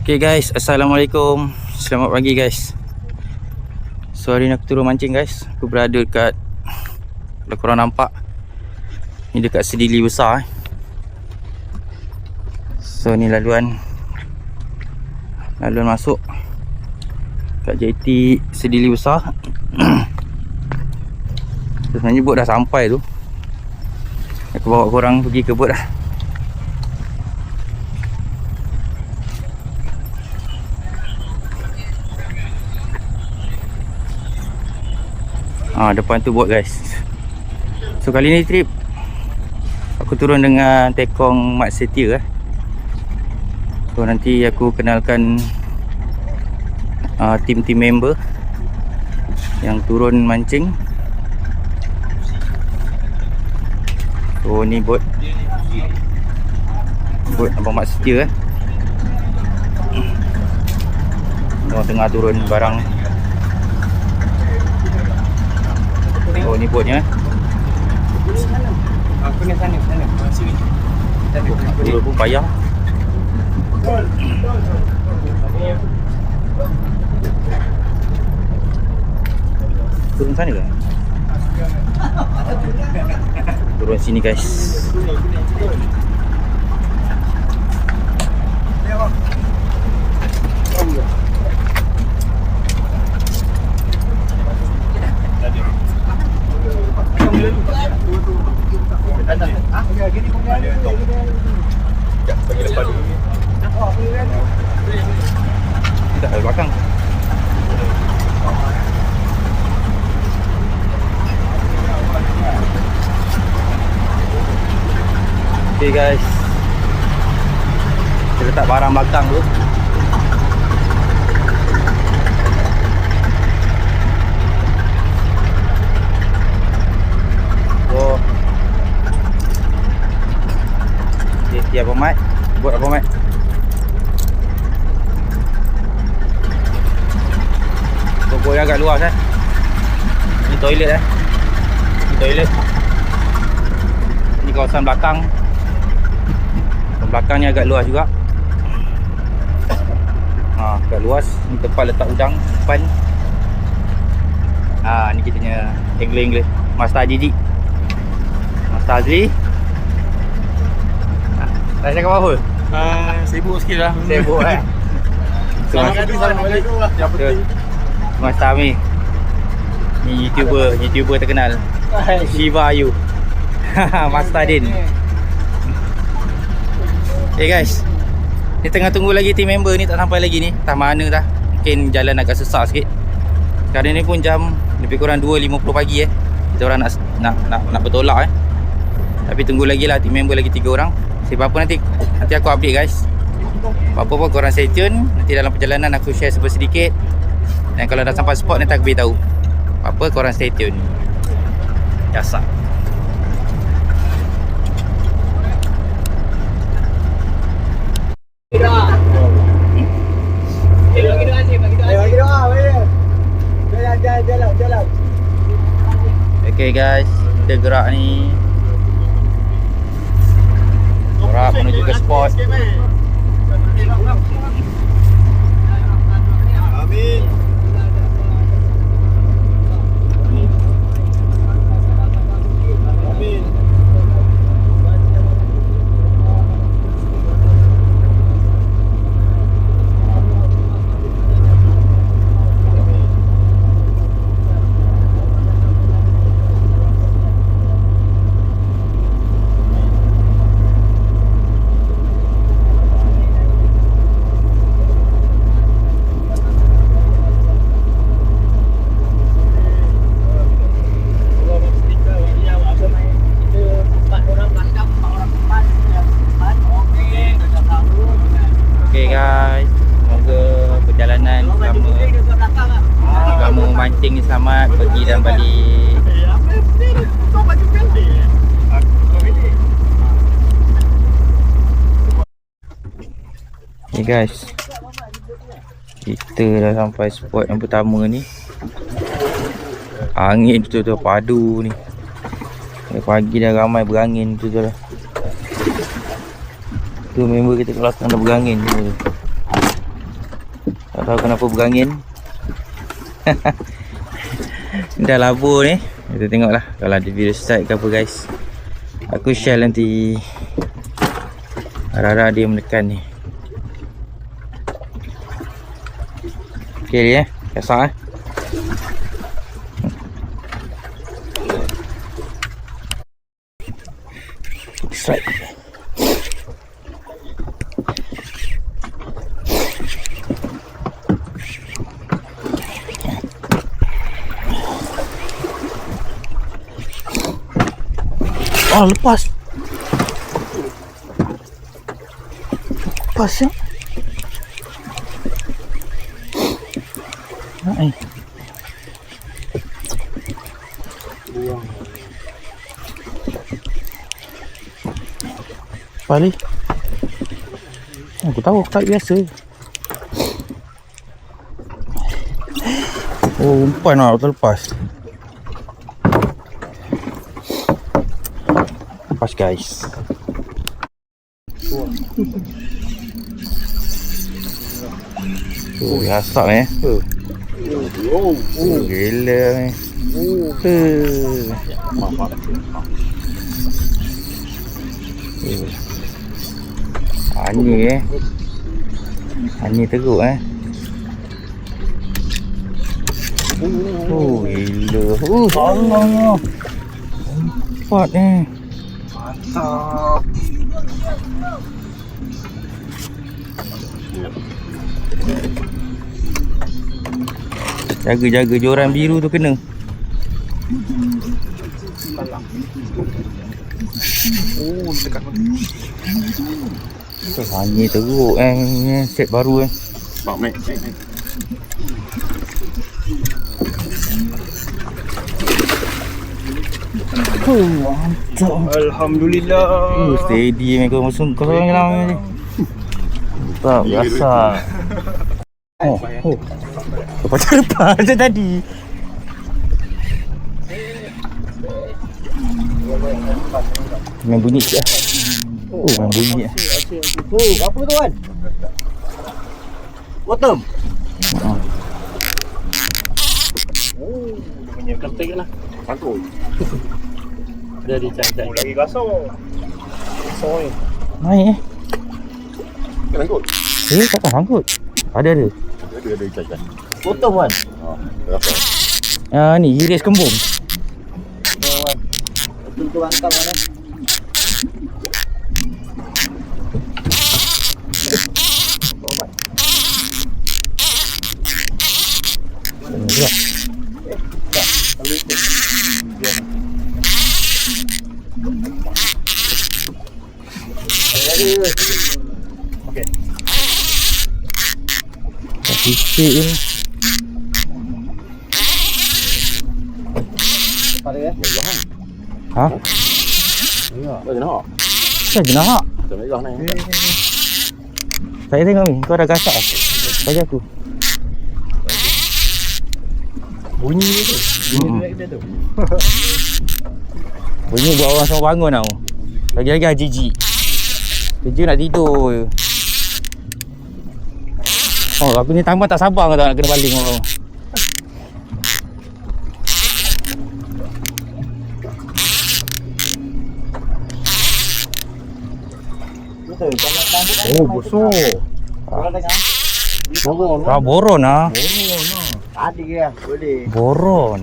Okay guys, Assalamualaikum. Selamat pagi guys. So hari ni aku turun mancing guys. Aku berada dekat, kalau korang nampak, ni dekat Sedili Besar So ni laluan masuk kat JT Sedili Besar. Sebenarnya bot dah sampai tu. Aku bawa korang pergi ke bot dah. Depan tu bot guys. So kali ni trip aku turun dengan tekong Mat Setia. So nanti aku kenalkan tim-tim member yang turun mancing. So ni bot Abang Mat Setia Orang tengah turun barang. Oh ni botnya. Aku ni sana. Sini. Turun pun payah. Turun sana ke? Turun sini guys. Tidak ada belakang. Okay guys, kita letak barang belakang dulu. So JT apa Mat? Buat apa Mat? Bogor agak luas Ni toilet Ni toilet. Ni kawasan belakang. Belakang ni agak luas juga. Agak luas. Ni tempat letak udang depan. Ni kita punya angler Master Jiji. Master Azli. Dah cakap apa? Sibuk sikit lah. Sibuk Salam balik. Yang penting Master Ami. Ni YouTuber terkenal. Shiva Ayu. Master Din. Okay guys, ni tengah tunggu lagi team member ni, tak sampai lagi ni. Tak mana dah. Mungkin jalan agak sesak sikit. Sekarang ni pun jam lebih kurang 2.50 pagi Kita orang nak bertolak Tapi tunggu lagi lah, team member lagi 3 orang. Sebab apa nanti aku update guys. Apa pun korang stay tune. Nanti dalam perjalanan aku share sedikit. Dan kalau dah sampai spot nanti aku beritahu. Apa korang stay tune. Jasa. Jalan. Okay guys, kita gerak ni. Gerak menuju ke spot. Amin. Kamu mancing ni selamat, pergi dan balik. Okay guys, kita dah sampai spot yang pertama ni. Angin betul-betul padu ni. Pagi dah ramai berangin betul-betul dah. Tu member kita ke belakang dah berangin tu. Tak tahu kenapa berangin. Dah labur ni. Kita tengoklah kalau ada video start ke apa guys. Aku share nanti. Harap-harap dia menekan ni. Okay ni Kasar Strike. Oh, lepas. Lepas ya. Hai. Balik. Aku tahu tak biasa. Oh, umpan nak terlepas. Lepas guys. Oh, gasak ni. Gila ni. Ani Ani teruk Oh, gila. Allah. Empat ni. Mantap. Jaga-jaga joran biru tu kena. Oh, dekat. Ani teruk set baru Pak Mek. Mantap. Alhamdulillah. Steady kau masuk kau orang dalam ni. Tak biasa. Oh. Lepas je tadi. Main bunyi je. Oh, main bunyi. Oh, apa tu kan? Bottom. Oh, punya ketik lah. Sangkut. Dia dicari-cari. Lagi gasok. Soy. Naik Sangkut. takkan sangkut. Ada. Ada ikan. Bottom kan? Berapa? Ni iris kembung. Betul tu angkat mana? Okey. Sikit je. Pada ya? Ha? Tak nak. Saya je nak. Tak merah ni. Saya tengok ni, kau dah gasak. Bagi aku. Bunyi dia tu. Bunyi dia tu. Bunyi buat orang semua bangun tau. Lagi-lagi jijik. Kerja nak tidur je. Oh, aku ni tambah tak sabar kau tak nak kena baling orang. Betul. Kalau rambut kan. Oh, besar. Kalau tengah. Boron lah. Ada ke? Boleh. Boron.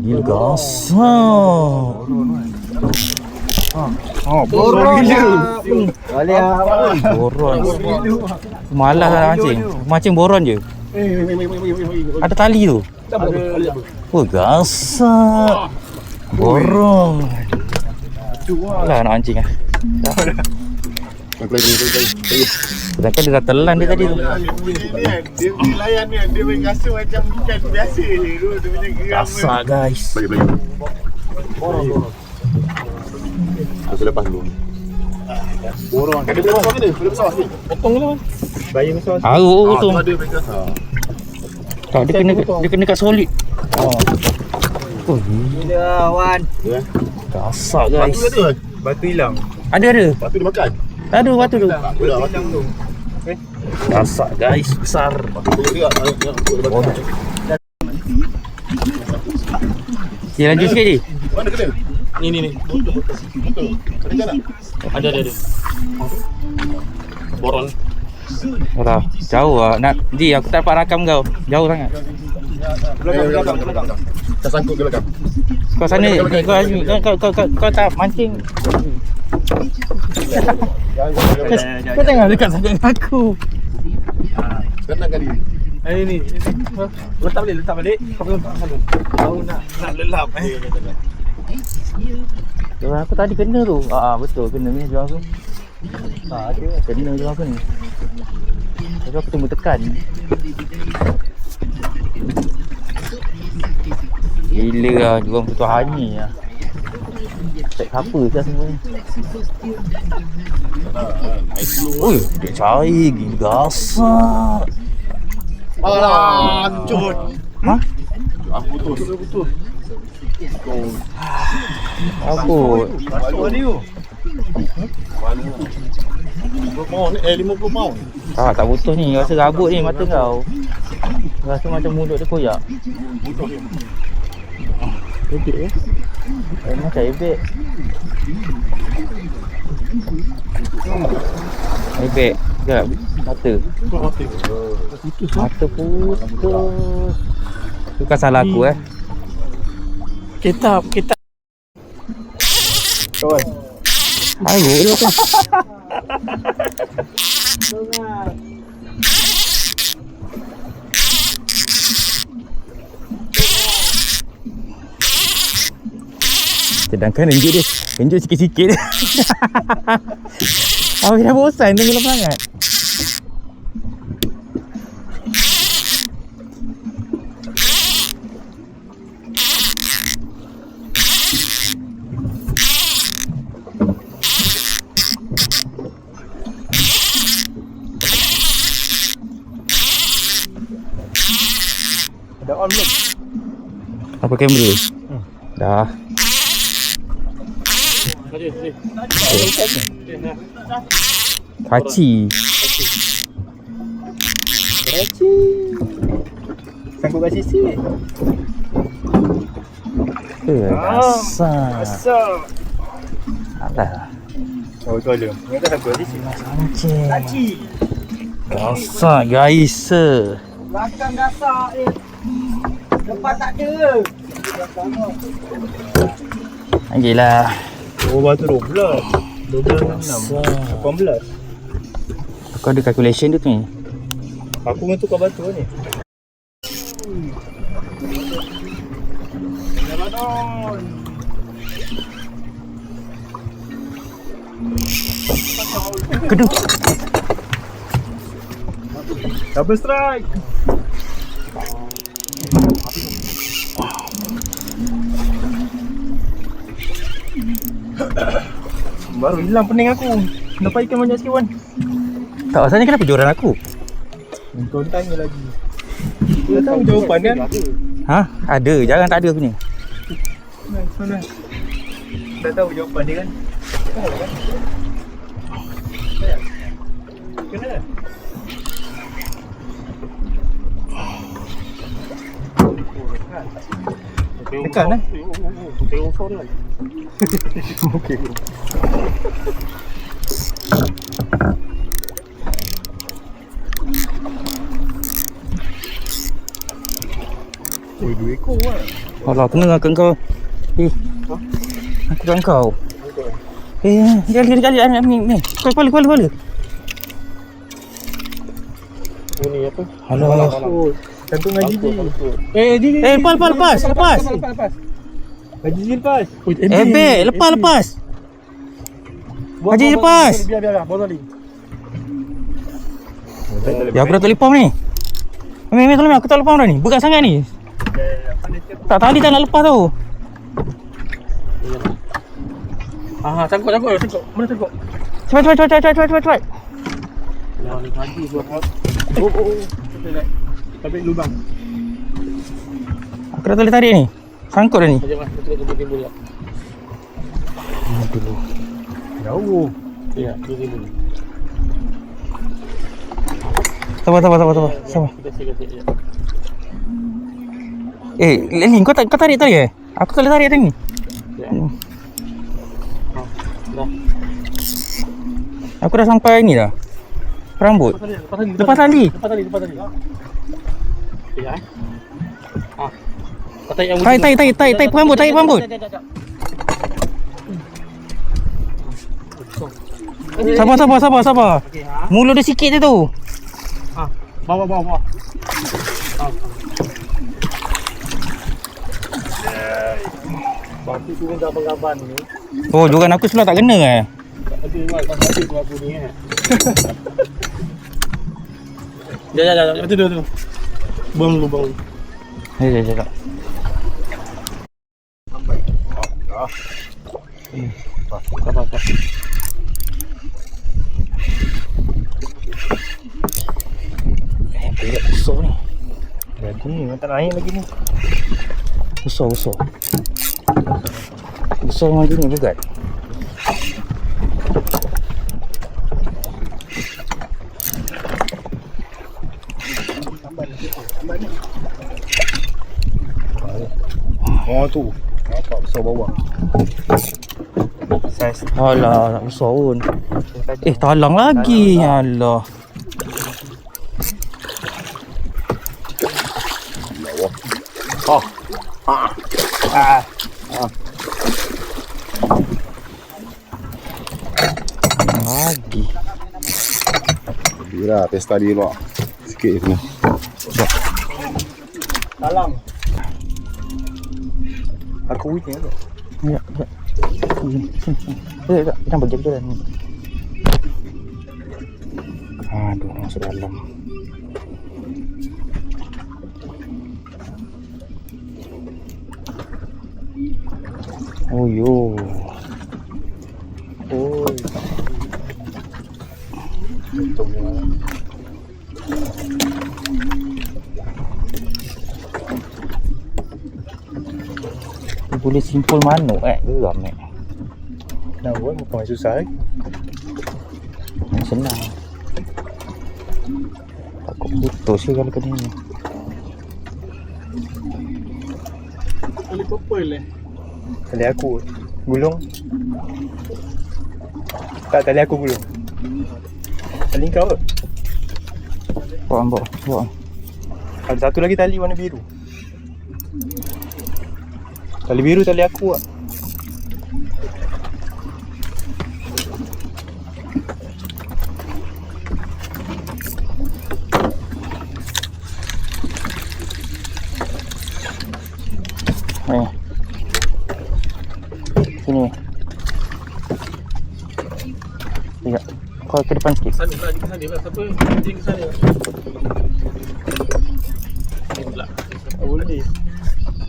Gila gasak. Boron. Boleh ah. Boron. Malas lah mancing. Mancing boron je. Ada tali tu. Oh, gasak. Boron. Alah nak mancing lah. Sedangkan dia dah telan dia tadi tu. Dia layan ni, dia main rasa macam ikan biasa je tu. Dia punya geram. Gasak guys. Bagi. Boron. Aku lepas dulu. Boron. Ada besar ke dia? Ada besar sikit. Potong dulu kan. Bayi besar. Aruk tu. Ada bayi besar. Tak, dia kena kat solid. Oh, Gila Wan. Ya. gasak guys. Batu ada. Batu hilang. Ada. Batu dia makan. Tak ada batu tu. Tak ada batu tu. Gasak guys, besar. Dia lanjut sikit je. Mana kena? Ni. Betul. Ada. Boron. Alah, jauh lah. Ji, aku tak dapat rakam kau. Jauh sangat. Belakang. Dah sangkut ke belakang. Kau sana, kau Azmi. Kau tak mancing. Kau tengok dekat sangat dengan aku. Tenang kali. Ini. Letak balik. Kau belum tak sana. Tahu nak lelap Aku tadi kena tu. Betul kena ni jual aku. Ada kena jual aku ni. Tapi aku tunggu tekan. Gila lah jual putus hani lah. Tak apa je semua ni. Ui, dia cari gila gasak. Lanjut. Ha? Putus. Apa? Pound 50 pound. Tak putus ni. Rasa rabut ni mata kau. Rasa macam mulut dia koyak. Ebek eh? Macam ebek. Ebek. Sekejap. Mata. Mata putus. Bukan salah aku eh. Kitab. Kawan. Ayo dia kan. Sedangkan renjut sikit-sikit. Aku dah bosan tengok sangat. Dah on belum? Apa kamera? Dah. Kaci. Sanggup kat sisi. Gasak. Alah. Oh, tu ada. Ni dah sanggup kat sisi. Anjing. Gasak guys. Belakang gasak ni. Depan tak ada. Anjilah. Oh, batu 12. 12 6. 18. Kau ada calculation tu ni. Aku dengan tukar batu ni. Kedua. Double strike. Baru hilang pening aku. Dapat ikan banyak sikit Wan. Tak asalnya kenapa joran aku? Kau tanya lagi. Kau tahu jawapan kan? Ha? Ada, jarang tak ada aku ni. Mana? Dah tahu jawapan dia kan? Kena. Tekan eh? Tengok phone kan. Okey. Oh, 2 ekor lah. Alah, kena kat kau. Aku kat kau. Kali ni. Kepala. Oh ni apa? Alah. Gantung Haji Ji. Lepas. Haji Ji lepas. Ebek, lepas. Haji lepas. Biar. Bawa tali. Ya aku dah tak lepas ni. Meh tolong aku tak lepas dah ni. Berat sangat ni. Tak tali tak nak lepas tau. Sangkut. Mana sangkut? Cepat. Yang ni pagi buat apa? Oh. Sampai lubang. Aku dah tak boleh tarik ni. Sangkut dah ni. Macam mana? Kita timbul tak? Jauh. Ya, timbul. Sabar. Lelin, kau tarik tadi Aku tak boleh tarik tadi ni. Dah. Aku dah sampai ni dah. Rambut. Lepas tali. Ya. Kau tarik yang Tarik rambut. Sabar. Mula dia sikit je tu. Bawa. Bagi turun dah abang-abang ni. Oh, joran aku sebelah tak kena Ada Mat, pasal ada tu aku ni Jap. Tu. Bang lu. Jap. Sampai. Apa. Pelik besar ni. Jadi, tak naik lagi ni. Besar. Besar macam ni juga. Oh tu. Nampak besar bawah. Saiz. Alah, tak besar pun. Talang lagi. Alah. Lagi. Bila testa dia luar. Sikit je kena. Salam. Aku witnya tu. Ya. Kita bagi jalan ni. Aduh, masuk dalam. Oh yo. Oi. Boleh simpul manuk geram Nak buat bukan susah lagi. senang. Takut putus je kalau kena ni. Tali purple Tali aku gulung. Tak, tali aku gulung. Tali kau ke? Bawa. Ada satu lagi tali warna biru. Tali biru tali aku lah. Sini. Tiga. Kau ke depan sikit. Sana lah. Siapa? Anjing ke sana. Tak boleh.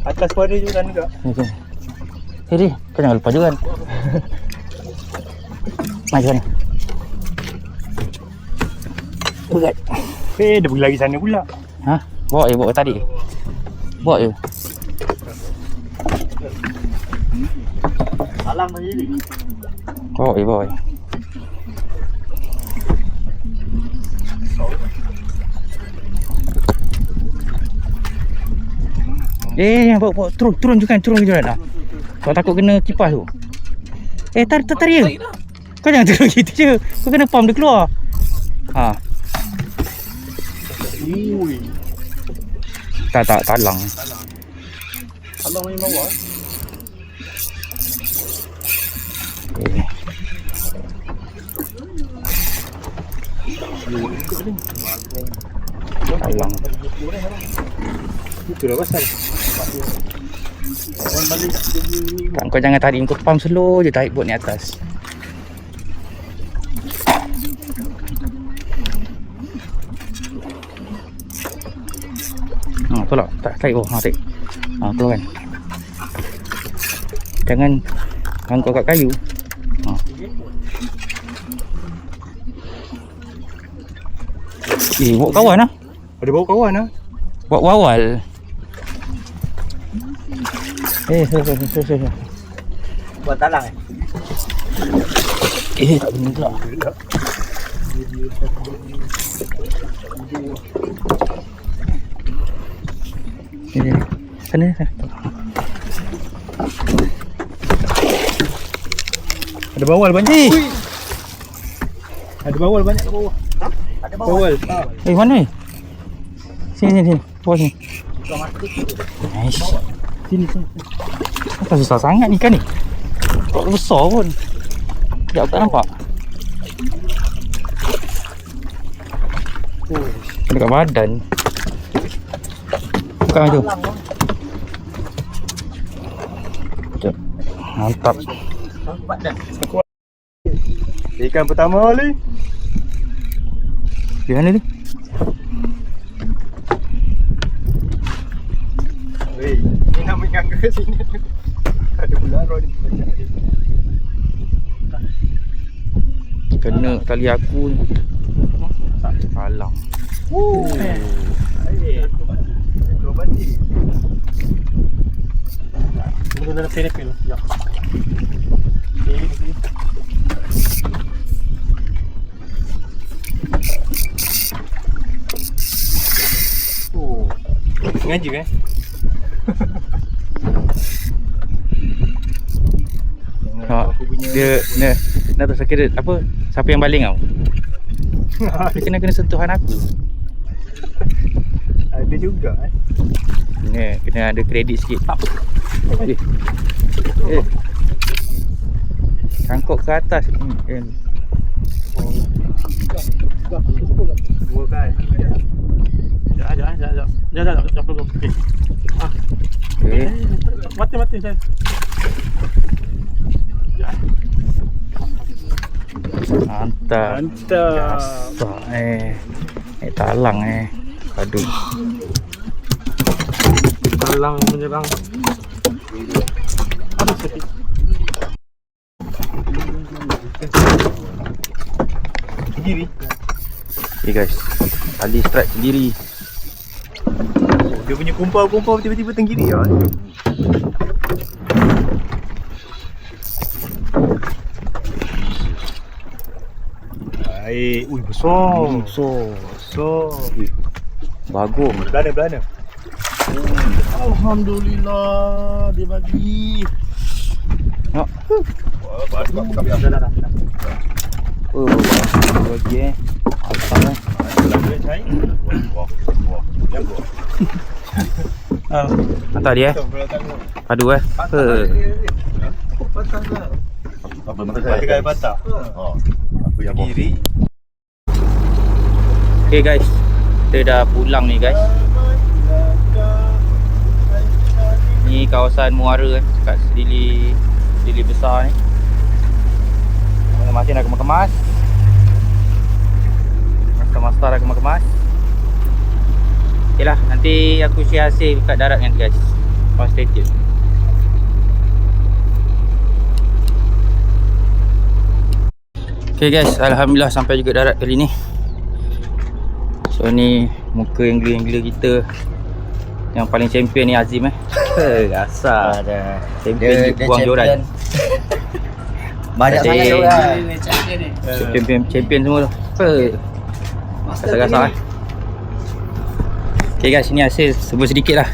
Atas pun ada juga juga. Ni. Sini. Kau jangan lupa juga kan. Mari sana. Berat. Dia pergi lagi sana pula. Ha? Bawa tadi. Bawa je. Salam lagi ni. Bawa je. Bawa turun juga lah. Kau takut kena kipas tu. Tarik je. Kau jangan turun gitu je. Kau kena pump dia keluar. Ha. Ui. Tak talang. Salam main bawah. Talang. Itulah pasal. Orang balik ni. Kau jangan tarik, kau pump slow je, tarik bot ni atas. Tolak, tarik bawah, tarik. Keluarkan. Jangan angkat kat kayu. Bawa kawan lah. Ada bawa kawan lah. Buat wawal. Buat talang tak benar pula. Ni. Sana. Ada bawal banyak. Ada bawal banyak kat bawah. Ada bawal. Mana ni? Sini. Bawah sini. Nice. Sini. Tak susah sangat ni kan ni. Tak besar pun. Sekejap tak nampak. Dekat badan. Buka macam tu. Sekejap. Mantap. Ikan pertama ni. Di mana ni? Wei, ni nak mengang ke sini. Ada ular ni. Kena tali aku ni. Alang. Akrobati. Mula nak pelek. Ya. Oh. Sengaja kan? Dia nak tak kira apa? Siapa yang baling kau? Dia kena sentuhan aku. Ada juga Kena ada kredit sikit. Cangkok ke atas. Dua kan. Jangan perlu. Okey. Mati saya. Mantap. Talang Aduh. Talang menyerang. Sendiri. Okay guys, tali strike sendiri. Dia punya kumpau tiba-tiba tenggiri ya. Baik. Ui, besar. Bagus. Belana. Alhamdulillah dia bagi. Nak. Dah. Oh, bagi Asal hantar dia padu patah. Apa yang kiri. Okay guys, kita dah pulang ni guys. Ni kawasan Muara kat Sedili besar ni. Masih nak kemas-kemas. Master dah kemas-kemas. Okay lah, nanti aku share hasil kat darat kan guys. Stay tune. Okay guys, alhamdulillah sampai juga darat kali ni. So ni muka yang gila-gila kita. Yang paling champion ni Azim Asal dah champion buang joran. Banyak sangat orang ni champion ni. Champion semua tu. Rasa-rasa Okay guys, ni hasil sebut sedikit lah.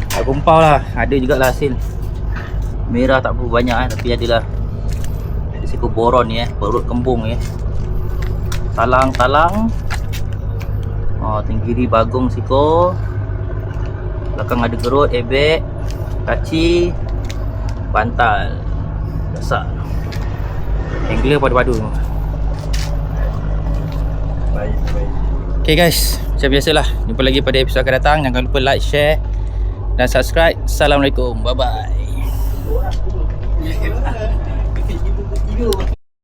Tak kumpau lah. Ada jugalah hasil merah, tak berapa banyak tapi adalah seekor boron ni perut kembung ni talang tenggiri bagong siko, belakang ada gerut, ebek, kaci, bantal, besar. Angler padu-padu. Baik. Okay guys, macam biasalah, jumpa lagi pada episod akan datang. Jangan lupa like, share dan subscribe. Assalamualaikum, bye bye.